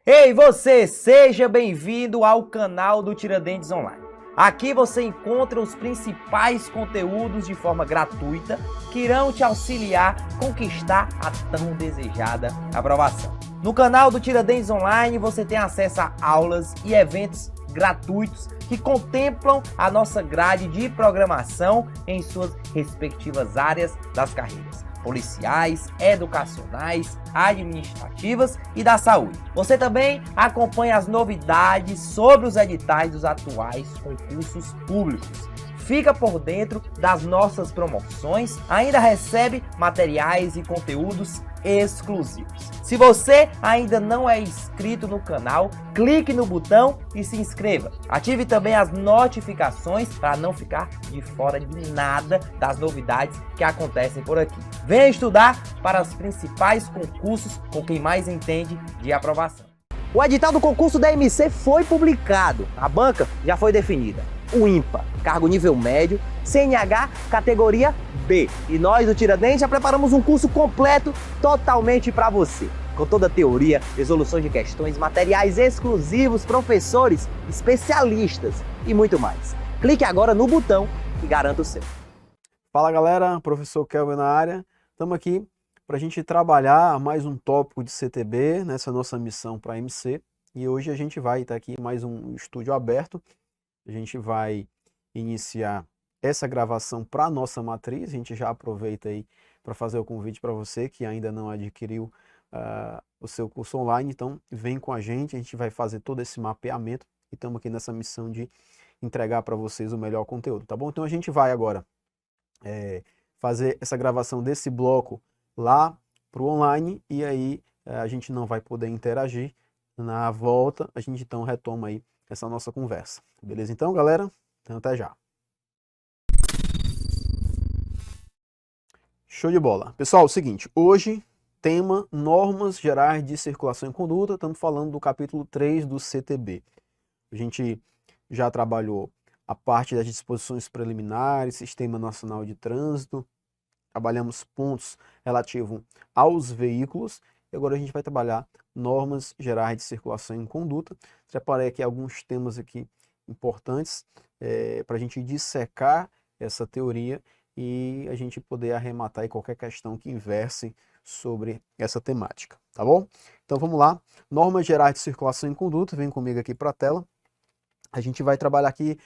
Ei, você, seja bem-vindo ao canal do Tiradentes Online. Aqui você encontra os principais conteúdos de forma gratuita que irão te auxiliar a conquistar a tão desejada aprovação. No canal do Tiradentes Online você tem acesso a aulas e eventos gratuitos que contemplam a nossa grade de programação em suas respectivas áreas das carreiras policiais, educacionais, administrativas e da saúde. Você também acompanha as novidades sobre os editais dos atuais concursos públicos. Fica por dentro das nossas promoções, ainda recebe materiais e conteúdos exclusivos. Se você ainda não é inscrito no canal, clique no botão e se inscreva. Ative também as notificações para não ficar de fora de nada das novidades que acontecem por aqui. Venha estudar para os principais concursos com quem mais entende de aprovação. O edital do concurso da MC foi publicado. A banca já foi definida. O IMPA, cargo nível médio, CNH, categoria B. E nós do Tiradentes já preparamos um curso completo totalmente para você. Com toda a teoria, resoluções de questões, materiais exclusivos, professores, especialistas e muito mais. Clique agora no botão e garanta o seu. Fala galera, professor Kelvin na área. Estamos aqui para a gente trabalhar mais um tópico de CTB nessa nossa missão para a MC. E hoje a gente vai estar aqui mais um estúdio aberto. A gente vai iniciar essa gravação para a nossa matriz. A gente já aproveita aí para fazer o convite para você que ainda não adquiriu o seu curso online. Então vem com a gente vai fazer todo esse mapeamento e estamos aqui nessa missão de entregar para vocês o melhor conteúdo, tá bom? Então a gente vai agora fazer essa gravação desse bloco lá para o online e aí a gente não vai poder interagir. Na volta a gente então retoma aí essa nossa conversa. Beleza então, galera? Então até já. Show de bola. Pessoal, é o seguinte, hoje tema normas gerais de circulação e conduta, estamos falando do capítulo 3 do CTB. A gente já trabalhou a parte das disposições preliminares, Sistema Nacional de Trânsito, trabalhamos pontos relativos aos veículos, e agora a gente vai trabalhar normas gerais de circulação e conduta. Separei aqui alguns temas aqui importantes para a gente dissecar essa teoria e a gente poder arrematar aí qualquer questão que verse sobre essa temática, tá bom? Então vamos lá, normas gerais de circulação e conduta, vem comigo aqui para a tela. A gente vai trabalhar aqui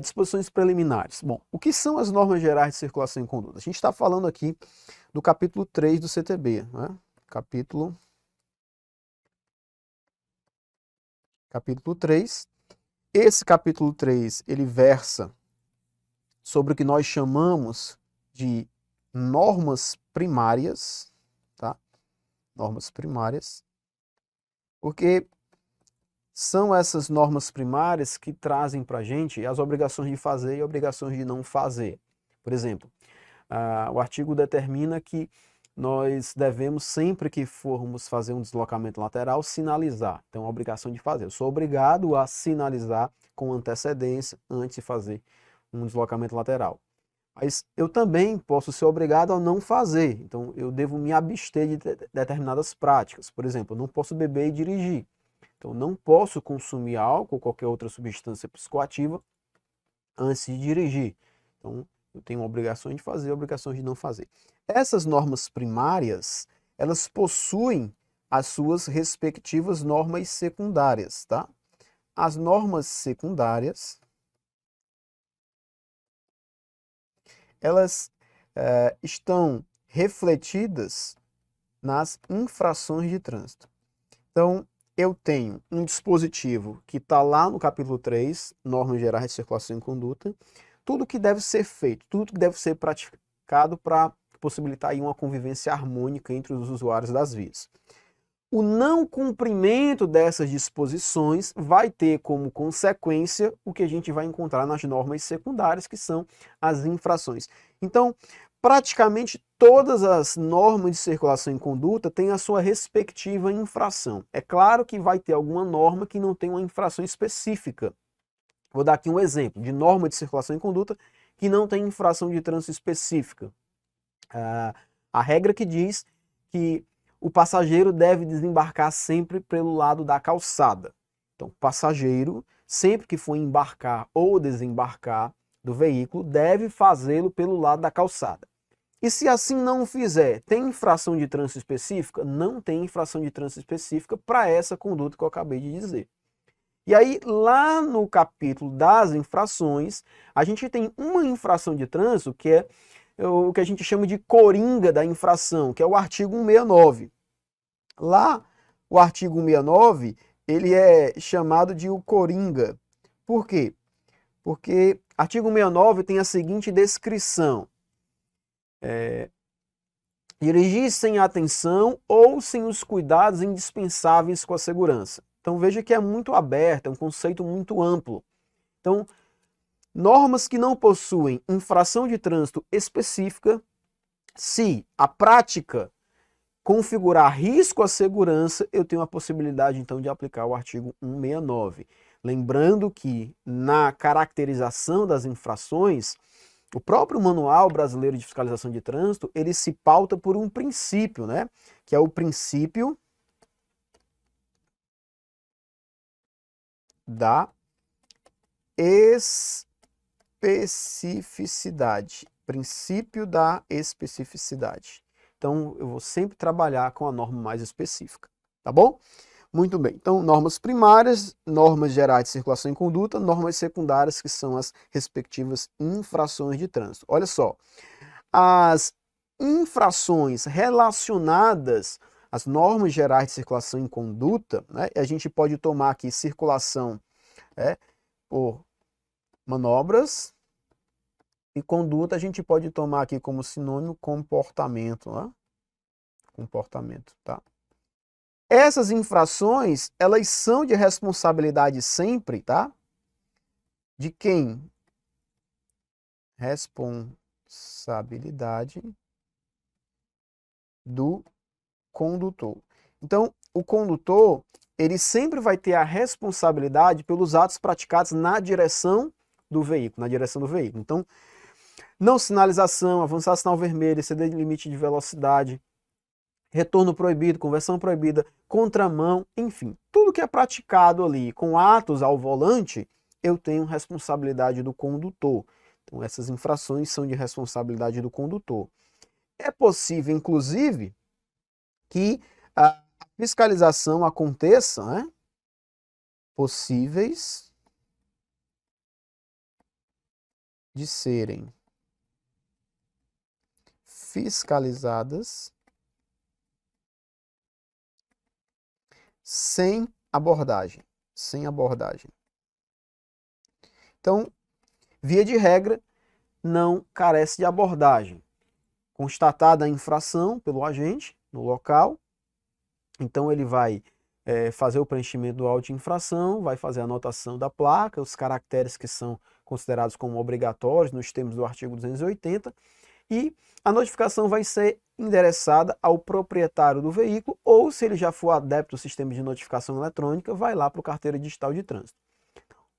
disposições preliminares. Bom, o que são as normas gerais de circulação e conduta? A gente está falando aqui do capítulo 3 do CTB, né? Capítulo 3. Esse capítulo 3, ele versa sobre o que nós chamamos de normas primárias, tá? Normas primárias, porque são essas normas primárias que trazem para a gente as obrigações de fazer e obrigações de não fazer. Por exemplo, o artigo determina que nós devemos, sempre que formos fazer um deslocamento lateral, sinalizar. Então, a obrigação de fazer. Eu sou obrigado a sinalizar com antecedência antes de fazer um deslocamento lateral. Mas eu também posso ser obrigado a não fazer. Então, eu devo me abster de determinadas práticas. Por exemplo, eu não posso beber e dirigir. Então, não posso consumir álcool ou qualquer outra substância psicoativa antes de dirigir. Então, eu tenho obrigações de fazer, obrigações de não fazer. Essas normas primárias, elas possuem as suas respectivas normas secundárias, tá? As normas secundárias, elas estão refletidas nas infrações de trânsito. Então, eu tenho um dispositivo que está lá no capítulo 3, normas gerais de circulação e conduta, tudo que deve ser feito, tudo que deve ser praticado para possibilitar aí uma convivência harmônica entre os usuários das vias. O não cumprimento dessas disposições vai ter como consequência o que a gente vai encontrar nas normas secundárias, que são as infrações. Então, praticamente todas as normas de circulação e conduta têm a sua respectiva infração. É claro que vai ter alguma norma que não tem uma infração específica. Vou dar aqui um exemplo de norma de circulação e conduta que não tem infração de trânsito específica. A regra que diz que o passageiro deve desembarcar sempre pelo lado da calçada. Então, o passageiro, sempre que for embarcar ou desembarcar do veículo, deve fazê-lo pelo lado da calçada. E se assim não o fizer, tem infração de trânsito específica? Não tem infração de trânsito específica para essa conduta que eu acabei de dizer. E aí, lá no capítulo das infrações, a gente tem uma infração de trânsito que é o que a gente chama de coringa da infração, que é o artigo 169. Lá, o artigo 169, ele é chamado de o coringa. Por quê? Porque artigo 169 tem a seguinte descrição. Dirigir sem atenção ou sem os cuidados indispensáveis com a segurança. Então veja que é muito aberto, é um conceito muito amplo. Então, normas que não possuem infração de trânsito específica, se a prática configurar risco à segurança, eu tenho a possibilidade então de aplicar o artigo 169. Lembrando que na caracterização das infrações, o próprio Manual Brasileiro de Fiscalização de Trânsito, ele se pauta por um princípio, né? Que é o princípio da especificidade. Princípio da especificidade. Então, eu vou sempre trabalhar com a norma mais específica, tá bom? Muito bem. Então, normas primárias, normas gerais de circulação e conduta, normas secundárias, que são as respectivas infrações de trânsito. Olha só, as infrações relacionadas às normas gerais de circulação e conduta, né, a gente pode tomar aqui circulação por manobras, e conduta a gente pode tomar aqui como sinônimo comportamento, né? Comportamento, tá? Essas infrações, elas são de responsabilidade sempre, tá? De quem? Responsabilidade do condutor. Então, o condutor, ele sempre vai ter a responsabilidade pelos atos praticados na direção do veículo, Então, não sinalização, avançar sinal vermelho, exceder limite de velocidade, retorno proibido, conversão proibida, contramão, enfim, tudo que é praticado ali com atos ao volante, eu tenho responsabilidade do condutor. Então, essas infrações são de responsabilidade do condutor. É possível, inclusive, que a fiscalização aconteça, né? Possíveis de serem fiscalizadas sem abordagem. Então, via de regra, não carece de abordagem. Constatada a infração pelo agente no local, então ele vai fazer o preenchimento do auto de infração, vai fazer a anotação da placa, os caracteres que são considerados como obrigatórios nos termos do artigo 280, e a notificação vai ser endereçada ao proprietário do veículo, ou se ele já for adepto do sistema de notificação eletrônica, vai lá para o carteira digital de trânsito.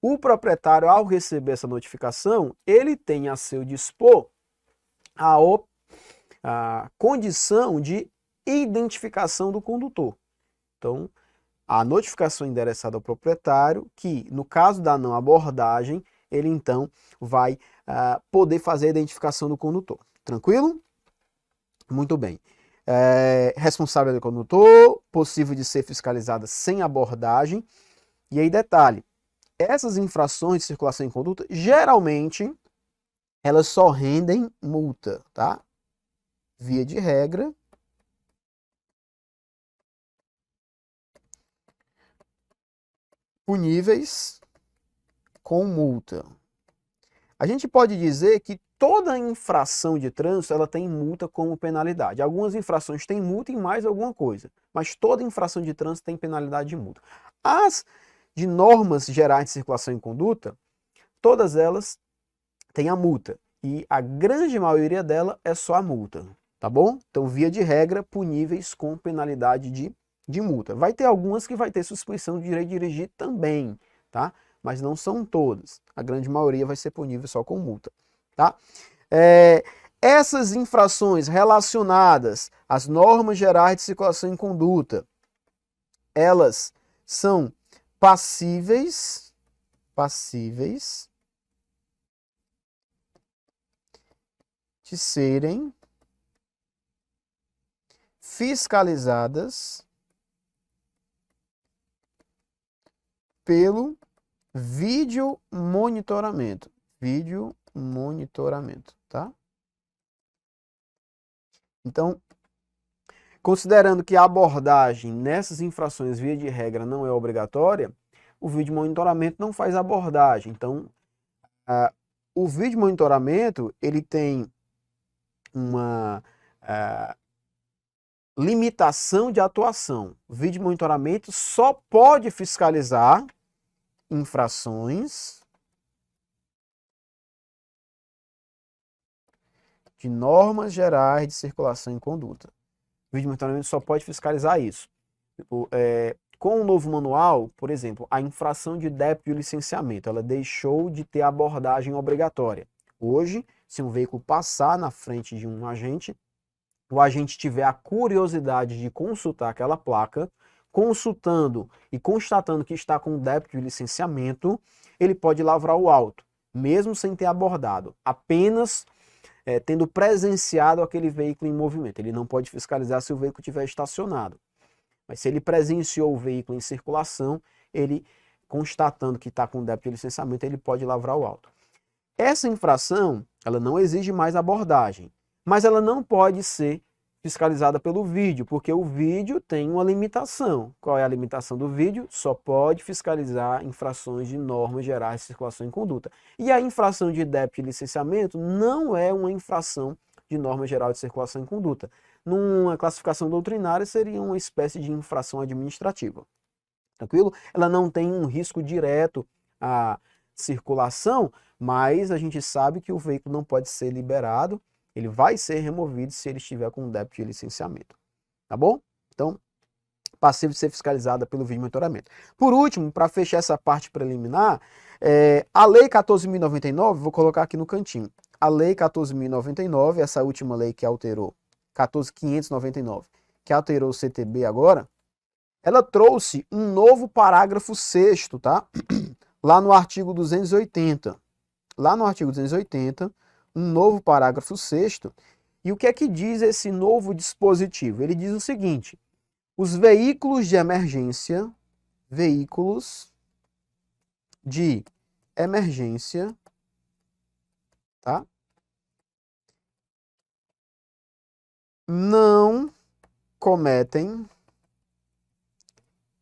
O proprietário, ao receber essa notificação, ele tem a seu dispor a condição de identificação do condutor. Então, a notificação endereçada ao proprietário, que no caso da não abordagem, ele então vai poder fazer a identificação do condutor. Tranquilo? Muito bem. Responsável do condutor, possível de ser fiscalizada sem abordagem. E aí, detalhe, essas infrações de circulação em conduta, geralmente, elas só rendem multa, tá? Via de regra, puníveis com multa. A gente pode dizer que toda infração de trânsito ela tem multa como penalidade. Algumas infrações têm multa em mais alguma coisa, mas toda infração de trânsito tem penalidade de multa. As de normas gerais de circulação em conduta, todas elas têm a multa, e a grande maioria dela é só a multa, tá bom? Então, via de regra, puníveis com penalidade de multa. Vai ter algumas que vai ter suspensão do direito de dirigir também, tá? Mas não são todas. A grande maioria vai ser punível só com multa, tá? Essas infrações relacionadas às normas gerais de circulação e conduta, elas são passíveis de serem fiscalizadas pelo vídeo monitoramento, tá? Então, considerando que a abordagem nessas infrações, via de regra, não é obrigatória, o vídeo monitoramento não faz abordagem. Então, o vídeo monitoramento, ele tem uma limitação de atuação. O vídeo monitoramento só pode fiscalizar infrações de normas gerais de circulação e conduta. O vídeo monitoramento só pode fiscalizar isso. Com o novo manual, por exemplo, a infração de débito de licenciamento, ela deixou de ter abordagem obrigatória. Hoje, se um veículo passar na frente de um agente, o agente tiver a curiosidade de consultar aquela placa, consultando e constatando que está com débito de licenciamento, ele pode lavrar o auto, mesmo sem ter abordado, apenas tendo presenciado aquele veículo em movimento. Ele não pode fiscalizar se o veículo estiver estacionado. Mas se ele presenciou o veículo em circulação, ele, constatando que está com débito de licenciamento, ele pode lavrar o auto. Essa infração, ela não exige mais abordagem, mas ela não pode ser fiscalizada pelo vídeo, porque o vídeo tem uma limitação. Qual é a limitação do vídeo? Só pode fiscalizar infrações de normas gerais de circulação e conduta. E a infração de débito de licenciamento não é uma infração de norma geral de circulação e conduta. Numa classificação doutrinária, seria uma espécie de infração administrativa. Tranquilo? Ela não tem um risco direto à circulação, mas a gente sabe que o veículo não pode ser liberado. Ele vai ser removido se ele estiver com débito de licenciamento. Tá bom? Então, passível de ser fiscalizada pelo vídeo monitoramento. Por último, para fechar essa parte preliminar, a Lei 14.099, vou colocar aqui no cantinho. A Lei 14.099, essa última lei que alterou, 14.599, que alterou o CTB agora, ela trouxe um novo parágrafo 6º, tá? Lá no artigo 280. Lá no artigo 280, um novo parágrafo 6º. E o que é que diz esse novo dispositivo? Ele diz o seguinte: os veículos de emergência, tá? Não cometem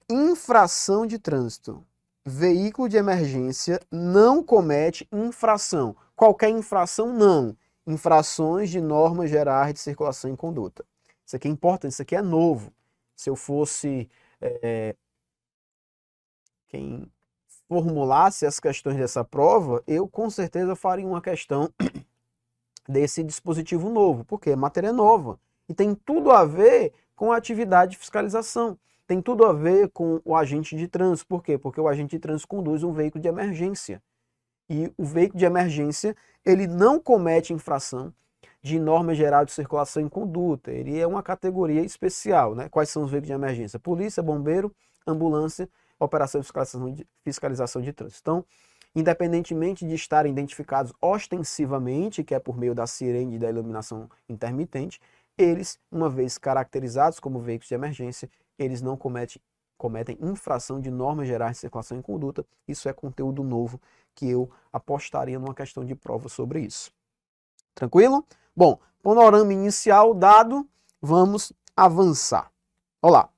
infração de trânsito. Veículo de emergência não comete infração. Qualquer infração, não. Infrações de normas gerais de circulação e conduta. Isso aqui é importante, isso aqui é novo. Se eu fosse quem formulasse as questões dessa prova, eu com certeza faria uma questão desse dispositivo novo, porque é matéria nova. E tem tudo a ver com a atividade de fiscalização. Tem tudo a ver com o agente de trânsito. Por quê? Porque o agente de trânsito conduz um veículo de emergência. E o veículo de emergência, ele não comete infração de norma geral de circulação e conduta. Ele é uma categoria especial, né? Quais são os veículos de emergência? Polícia, bombeiro, ambulância, operação de fiscalização de trânsito. Então, independentemente de estarem identificados ostensivamente, que é por meio da sirene e da iluminação intermitente, eles, uma vez caracterizados como veículos de emergência, eles não cometem infração de normas gerais de circulação e conduta. Isso é conteúdo novo que eu apostaria numa questão de prova sobre isso. Tranquilo? Bom, panorama inicial dado, vamos avançar. Olha lá.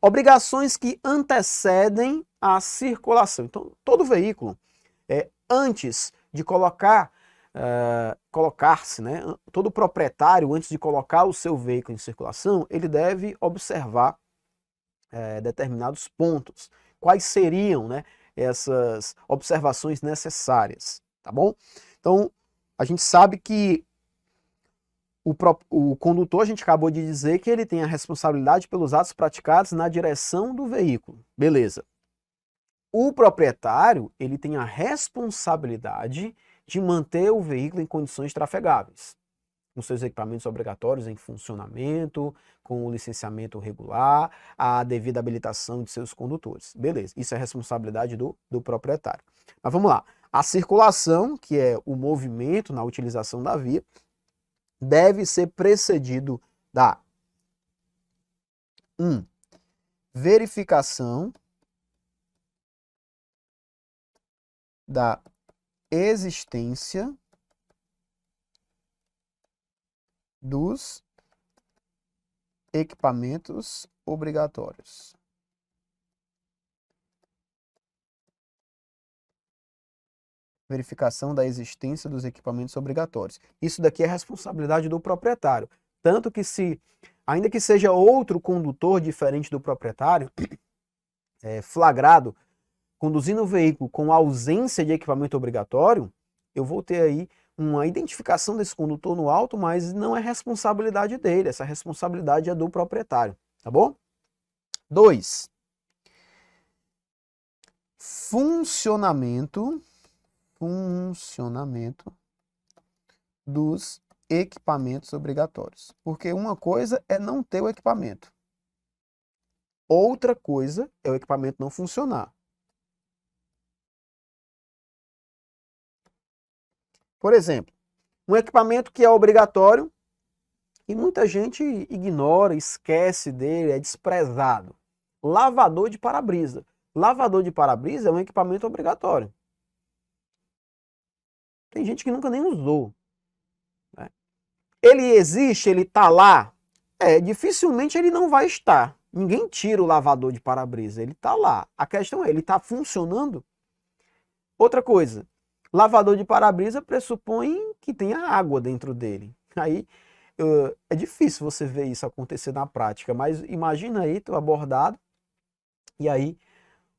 Obrigações que antecedem a circulação. Então, todo veículo, antes de colocar-se, né, todo proprietário, antes de colocar o seu veículo em circulação, ele deve observar determinados pontos. Quais seriam, né, essas observações necessárias, tá bom? Então, a gente sabe que o condutor, a gente acabou de dizer que ele tem a responsabilidade pelos atos praticados na direção do veículo. Beleza. O proprietário, ele tem a responsabilidade de manter o veículo em condições trafegáveis. com seus equipamentos obrigatórios em funcionamento, com o licenciamento regular, a devida habilitação de seus condutores. Beleza, isso é responsabilidade do proprietário. Mas vamos lá. A circulação, que é o movimento na utilização da via, deve ser precedido da 1. Verificação da existência dos equipamentos obrigatórios. Verificação da existência dos equipamentos obrigatórios. Isso daqui é responsabilidade do proprietário. Tanto que ainda que seja outro condutor diferente do proprietário, flagrado, conduzindo o veículo com ausência de equipamento obrigatório, eu vou ter aí uma identificação desse condutor no auto, mas não é responsabilidade dele, essa responsabilidade é do proprietário, tá bom? 2. Funcionamento dos equipamentos obrigatórios. Porque uma coisa é não ter o equipamento. Outra coisa é o equipamento não funcionar. Por exemplo, um equipamento que é obrigatório e muita gente ignora, esquece dele, é desprezado. Lavador de para-brisa. Lavador de para-brisa é um equipamento obrigatório. Tem gente que nunca nem usou. Né? Ele existe, ele está lá. Dificilmente ele não vai estar. Ninguém tira o lavador de para-brisa, ele está lá. A questão é, ele está funcionando? Outra coisa, lavador de para-brisa pressupõe que tenha água dentro dele. Aí é difícil você ver isso acontecer na prática, mas imagina aí, tu abordado, e aí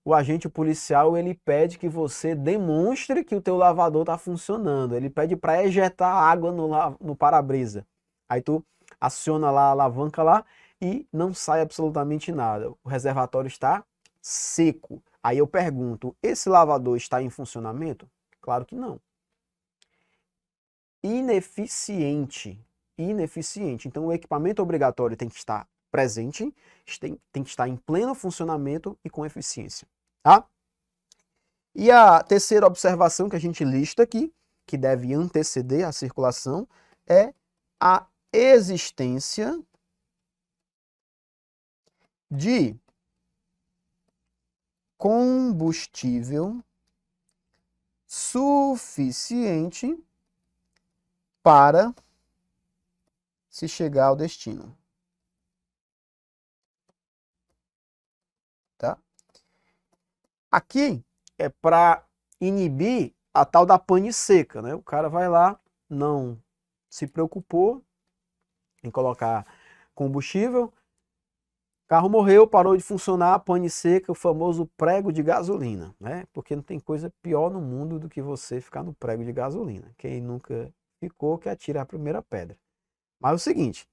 o agente policial ele pede que você demonstre que o teu lavador está funcionando. Ele pede para ejetar água no para-brisa. Aí tu aciona lá a alavanca lá e não sai absolutamente nada. O reservatório está seco. Aí eu pergunto, esse lavador está em funcionamento? Claro que não. Ineficiente. Então o equipamento obrigatório tem que estar presente, tem que estar em pleno funcionamento e com eficiência. Tá? E a terceira observação que a gente lista aqui, que deve anteceder a circulação, é a existência de combustível suficiente para se chegar ao destino. Tá? Aqui é para inibir a tal da pane seca, né? O cara vai lá, não se preocupou em colocar combustível, o carro morreu, parou de funcionar, pane seca, o famoso prego de gasolina, né? Porque não tem coisa pior no mundo do que você ficar no prego de gasolina. Quem nunca ficou, que atira a primeira pedra. Mas é o seguinte,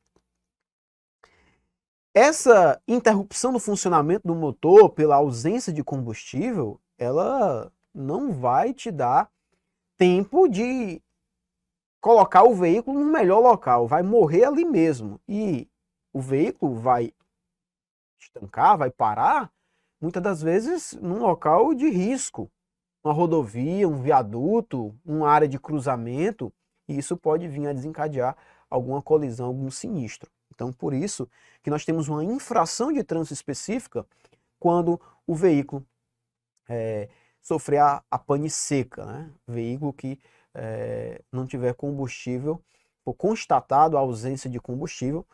essa interrupção do funcionamento do motor pela ausência de combustível, ela não vai te dar tempo de colocar o veículo no melhor local, vai morrer ali mesmo. E o veículo vai estancar, vai parar, muitas das vezes num local de risco, uma rodovia, um viaduto, uma área de cruzamento, e isso pode vir a desencadear alguma colisão, algum sinistro. Então, por isso que nós temos uma infração de trânsito específica quando o veículo sofrer a pane seca, né? Veículo que não tiver combustível, for constatado a ausência de combustível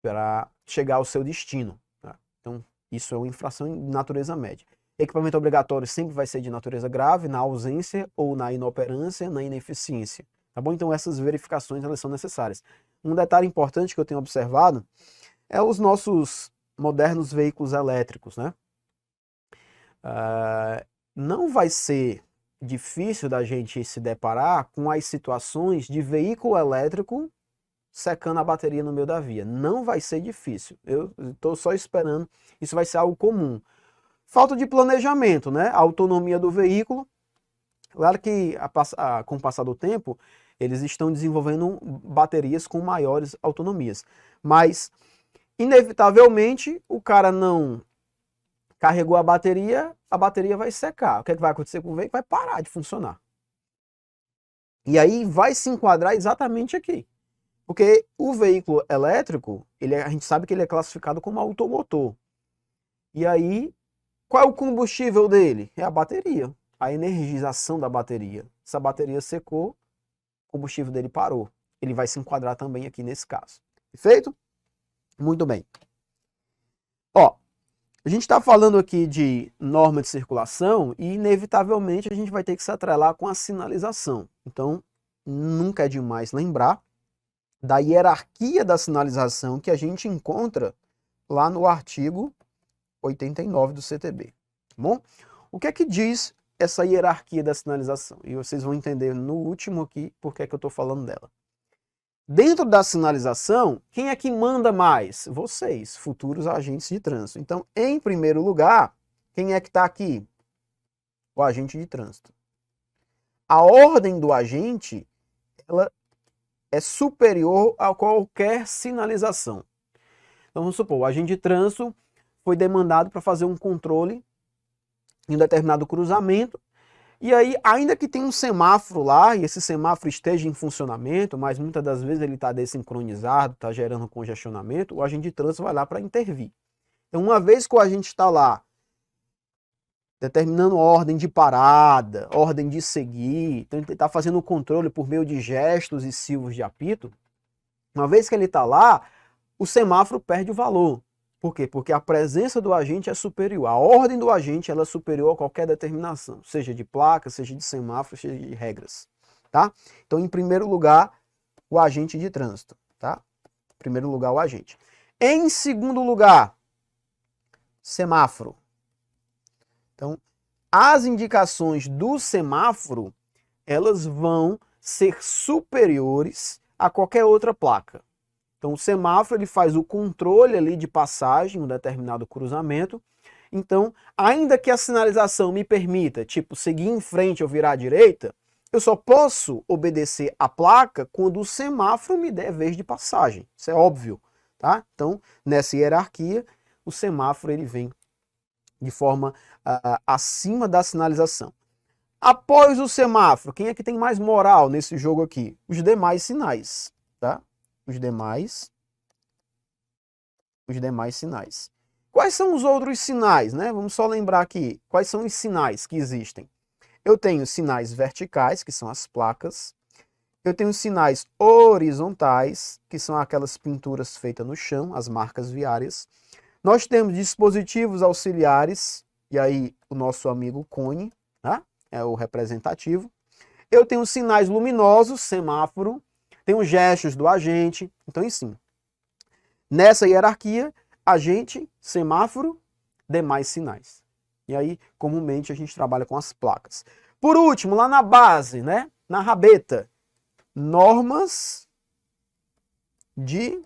para chegar ao seu destino. Tá? Então, isso é uma infração de natureza média. Equipamento obrigatório sempre vai ser de natureza grave, na ausência ou na inoperância, na ineficiência. Tá bom? Então essas verificações elas são necessárias. Um detalhe importante que eu tenho observado é os nossos modernos veículos elétricos, né? Não vai ser difícil da gente se deparar com as situações de veículo elétrico secando a bateria no meio da via. Não vai ser difícil. Eu estou só esperando. Isso vai ser algo comum. Falta de planejamento, né? A autonomia do veículo. Claro que com o passar do tempo, Eles estão desenvolvendo baterias com maiores autonomias. Mas, inevitavelmente, o cara não carregou a bateria vai secar. O que é que vai acontecer com o veículo? Vai parar de funcionar. E aí vai se enquadrar exatamente aqui. Porque o veículo elétrico, a gente sabe que ele é classificado como automotor. E aí, qual é o combustível dele? É a bateria, a energização da bateria. Se a bateria secou, o combustível dele parou. Ele vai se enquadrar também aqui nesse caso. Perfeito? Muito bem. Ó, a gente está falando aqui de norma de circulação e, inevitavelmente, a gente vai ter que se atrelar com a sinalização. Então, nunca é demais lembrar da hierarquia da sinalização que a gente encontra lá no artigo 89 do CTB. Tá bom? O que é que diz essa hierarquia da sinalização? E vocês vão entender no último aqui por que é que eu estou falando dela. Dentro da sinalização, quem é que manda mais? Vocês, futuros agentes de trânsito. Então, em primeiro lugar, quem é que está aqui? O agente de trânsito. A ordem do agente, ela é superior a qualquer sinalização. Então, vamos supor, o agente de trânsito foi demandado para fazer um controle em um determinado cruzamento. E aí, ainda que tenha um semáforo lá, e esse semáforo esteja em funcionamento, mas muitas das vezes ele está desincronizado, está gerando congestionamento, o agente de trânsito vai lá para intervir. Então, uma vez que o agente está lá, determinando ordem de parada, ordem de seguir, então ele está fazendo o controle por meio de gestos e silvos de apito, uma vez que ele está lá, o semáforo perde o valor. Por quê? Porque a presença do agente é superior. A ordem do agente ela é superior a qualquer determinação, seja de placa, seja de semáforo, seja de regras. Tá? Então, em primeiro lugar, o agente de trânsito. Tá? Em primeiro lugar, o agente. Em segundo lugar, semáforo. Então, as indicações do semáforo, elas vão ser superiores a qualquer outra placa. Então, o semáforo ele faz o controle ali de passagem em um determinado cruzamento. Então, ainda que a sinalização me permita, tipo, seguir em frente ou virar à direita, eu só posso obedecer a placa quando o semáforo me der vez de passagem. Isso é óbvio, tá? Então, nessa hierarquia, o semáforo ele vem de forma acima da sinalização. Após o semáforo, quem é que tem mais moral nesse jogo aqui? Os demais sinais, tá? Os demais sinais. Quais são os outros sinais, né? Vamos só lembrar aqui. Quais são os sinais que existem? Eu tenho sinais verticais, que são as placas. Eu tenho sinais horizontais, que são aquelas pinturas feitas no chão, as marcas viárias. Nós temos dispositivos auxiliares, e aí o nosso amigo cone, né? É o representativo. Eu tenho sinais luminosos, semáforo. Tenho gestos do agente. Então, assim, nessa hierarquia, agente, semáforo, demais sinais. E aí, comumente, a gente trabalha com as placas. Por último, lá na base, né? Na rabeta, normas de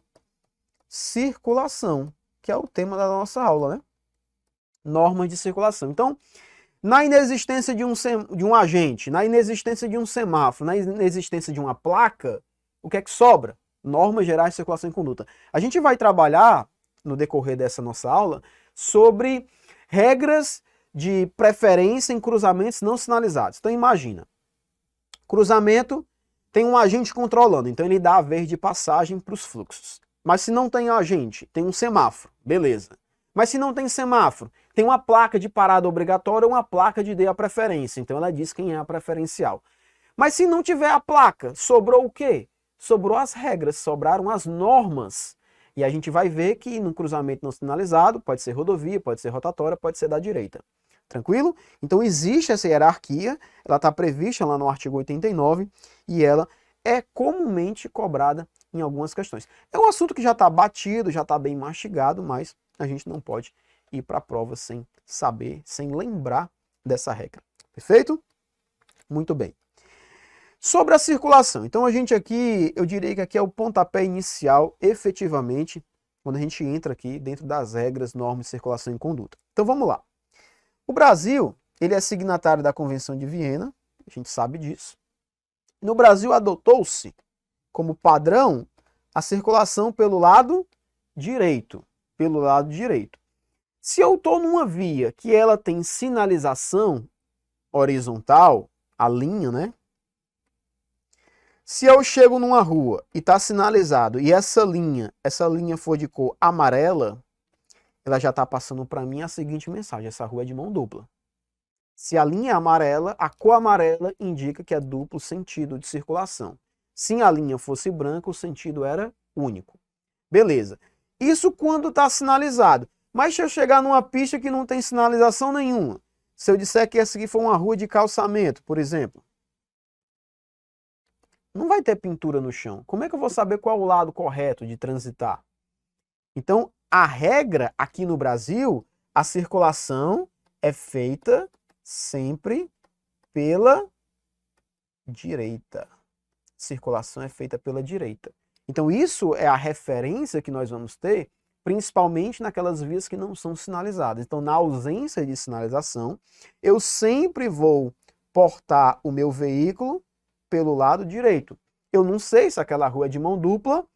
circulação, que é o tema da nossa aula, né? Normas de circulação. Então, na inexistência de um agente, na inexistência de um semáforo, na inexistência de uma placa, o que é que sobra? Normas gerais de circulação e conduta. A gente vai trabalhar, no decorrer dessa nossa aula, sobre regras de preferência em cruzamentos não sinalizados. Então imagina, cruzamento tem um agente controlando, então ele dá a vez de passagem para os fluxos. Mas se não tem agente, tem um semáforo, beleza. Mas se não tem semáforo, tem uma placa de parada obrigatória ou uma placa de dê a preferência. Então ela diz quem é a preferencial. Mas se não tiver a placa, sobrou o quê? Sobrou as regras, sobraram as normas. E a gente vai ver que no cruzamento não sinalizado, pode ser rodovia, pode ser rotatória, pode ser da direita. Tranquilo? Então existe essa hierarquia, ela está prevista lá no artigo 89 e ela é comumente cobrada em algumas questões. É um assunto que já está batido, já está bem mastigado, mas a gente não pode ir para a prova sem saber, sem lembrar dessa regra. Perfeito? Muito bem. Sobre a circulação, então a gente aqui, eu diria que aqui é o pontapé inicial, efetivamente, quando a gente entra aqui dentro das regras, normas de circulação e conduta. Então vamos lá. O Brasil, ele é signatário da Convenção de Viena, a gente sabe disso. No Brasil adotou-se como padrão a circulação pelo lado direito. Pelo lado direito. Se eu estou numa via que ela tem sinalização horizontal, a linha, né? Se eu chego numa rua e está sinalizado e essa linha for de cor amarela, ela já está passando para mim a seguinte mensagem: essa rua é de mão dupla. Se a linha é amarela, a cor amarela indica que é duplo sentido de circulação. Se a linha fosse branca, o sentido era único. Beleza. Isso quando está sinalizado. Mas se eu chegar numa pista que não tem sinalização nenhuma, se eu disser que essa aqui for uma rua de calçamento, por exemplo, não vai ter pintura no chão. Como é que eu vou saber qual é o lado correto de transitar? Então, a regra aqui no Brasil, a circulação é feita sempre pela direita. Circulação é feita pela direita. Então, isso é a referência que nós vamos ter, principalmente naquelas vias que não são sinalizadas. Então, na ausência de sinalização, eu sempre vou portar o meu veículo pelo lado direito. Eu não sei se aquela rua é de mão dupla.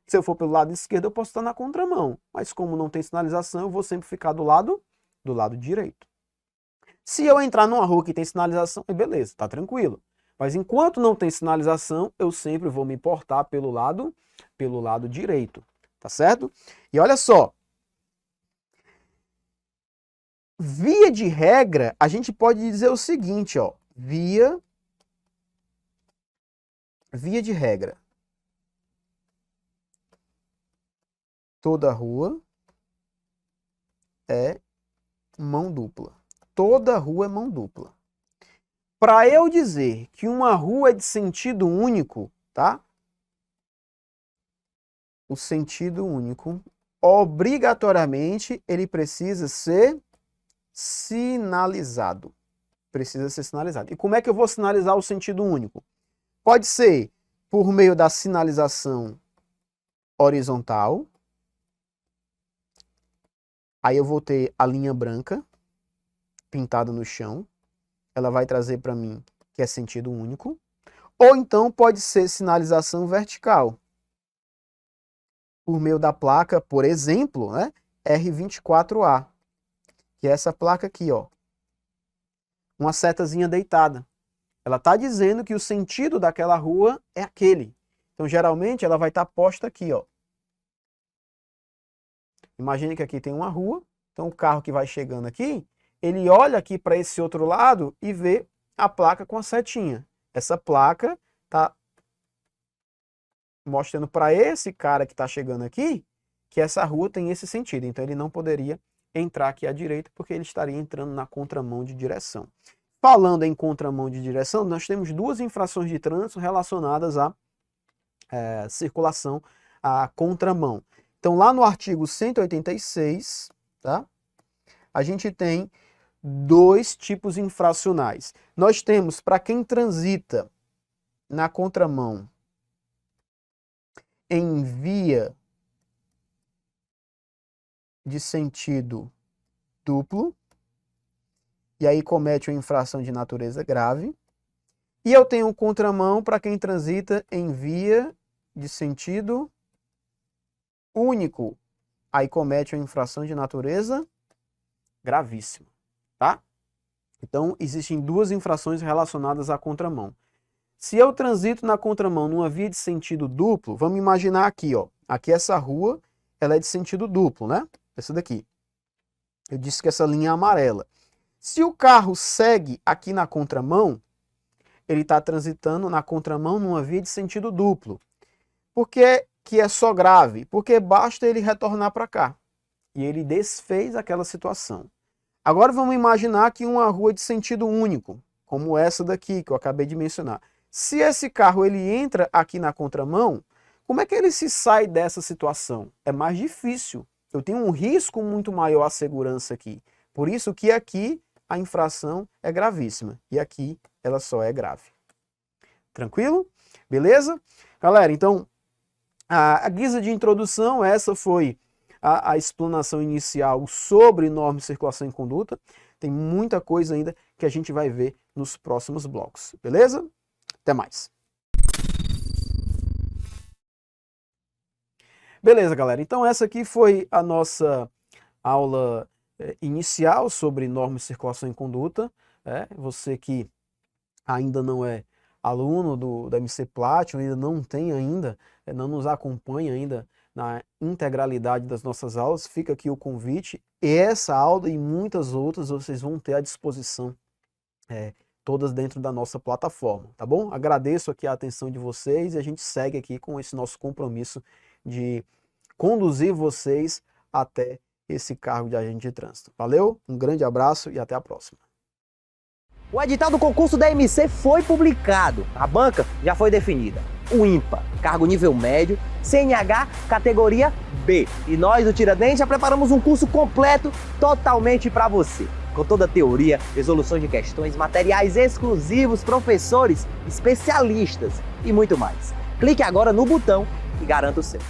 Se eu for pelo lado esquerdo, eu posso estar na contramão. Mas como não tem sinalização, eu vou sempre ficar do lado direito. Se eu entrar numa rua que tem sinalização, beleza, tá tranquilo. Mas enquanto não tem sinalização, eu sempre vou me portar pelo lado direito, tá certo? E olha só, via de regra, a gente pode dizer o seguinte, ó, via de regra. Toda rua é mão dupla. Toda rua é mão dupla. Para eu dizer que uma rua é de sentido único, tá? O sentido único, obrigatoriamente, ele precisa ser sinalizado. Precisa ser sinalizado. E como é que eu vou sinalizar o sentido único? Pode ser por meio da sinalização horizontal. Aí eu vou ter a linha branca pintada no chão. Ela vai trazer para mim que é sentido único. Ou então pode ser sinalização vertical. Por meio da placa, por exemplo, né, R24A. Que é essa placa aqui, ó. Uma setazinha deitada. Ela está dizendo que o sentido daquela rua é aquele. Então, geralmente, ela vai estar posta aqui, ó. Imagine que aqui tem uma rua. Então, o carro que vai chegando aqui, ele olha aqui para esse outro lado e vê a placa com a setinha. Essa placa está mostrando para esse cara que está chegando aqui que essa rua tem esse sentido. Então, ele não poderia entrar aqui à direita porque ele estaria entrando na contramão de direção. Falando em contramão de direção, nós temos duas infrações de trânsito relacionadas à circulação à contramão. Então, lá no artigo 186, tá? A gente tem dois tipos infracionais. Nós temos para quem transita na contramão em via de sentido duplo, e aí comete uma infração de natureza grave. E eu tenho um contramão para quem transita em via de sentido único, aí comete uma infração de natureza gravíssima, tá? Então, existem duas infrações relacionadas à contramão. Se eu transito na contramão numa via de sentido duplo, vamos imaginar aqui, ó. Aqui essa rua, ela é de sentido duplo, né? Essa daqui. Eu disse que essa linha é amarela. Se o carro segue aqui na contramão, ele está transitando na contramão numa via de sentido duplo. Por que é só grave? Porque basta ele retornar para cá. E ele desfez aquela situação. Agora vamos imaginar que uma rua de sentido único, como essa daqui que eu acabei de mencionar. Se esse carro ele entra aqui na contramão, como é que ele se sai dessa situação? É mais difícil. Eu tenho um risco muito maior à segurança aqui. Por isso que aqui a infração é gravíssima. E aqui ela só é grave. Tranquilo? Beleza? Galera, então, a guisa de introdução, essa foi a explanação inicial sobre norma de circulação em conduta. Tem muita coisa ainda que a gente vai ver nos próximos blocos. Beleza? Até mais. Beleza, galera. Então essa aqui foi a nossa aula inicial sobre normas de circulação e conduta. Você que ainda não é aluno da MC Platinum, ainda não tem ainda, não nos acompanha ainda na integralidade das nossas aulas, fica aqui o convite. Essa aula e muitas outras vocês vão ter à disposição, todas dentro da nossa plataforma, tá bom? Agradeço aqui a atenção de vocês e a gente segue aqui com esse nosso compromisso de conduzir vocês até esse cargo de agente de trânsito. Valeu, um grande abraço e até a próxima. O edital do concurso da MC foi publicado. A banca já foi definida. O IMPA, cargo nível médio, CNH, categoria B. E nós do Tiradentes já preparamos um curso completo totalmente para você. Com toda a teoria, resoluções de questões, materiais exclusivos, professores, especialistas e muito mais. Clique agora no botão e garanta o seu.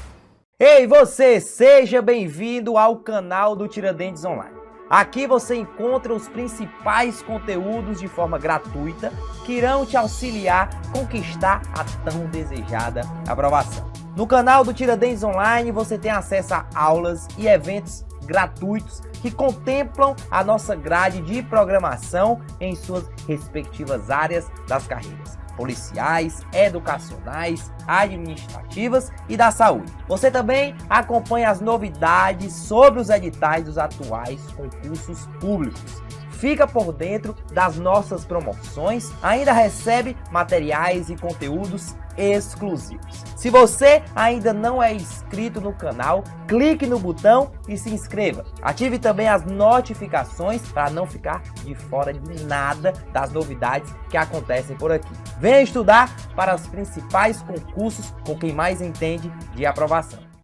Ei você, seja bem-vindo ao canal do Tiradentes Online. Aqui você encontra os principais conteúdos de forma gratuita que irão te auxiliar a conquistar a tão desejada aprovação. No canal do Tiradentes Online você tem acesso a aulas e eventos gratuitos que contemplam a nossa grade de programação em suas respectivas áreas das carreiras policiais, educacionais, administrativas e da saúde. Você também acompanha as novidades sobre os editais dos atuais concursos públicos. Fica por dentro das nossas promoções, ainda recebe materiais e conteúdos exclusivos. Se você ainda não é inscrito no canal, clique no botão e se inscreva. Ative também as notificações para não ficar de fora de nada das novidades que acontecem por aqui. Venha estudar para os principais concursos com quem mais entende de aprovação.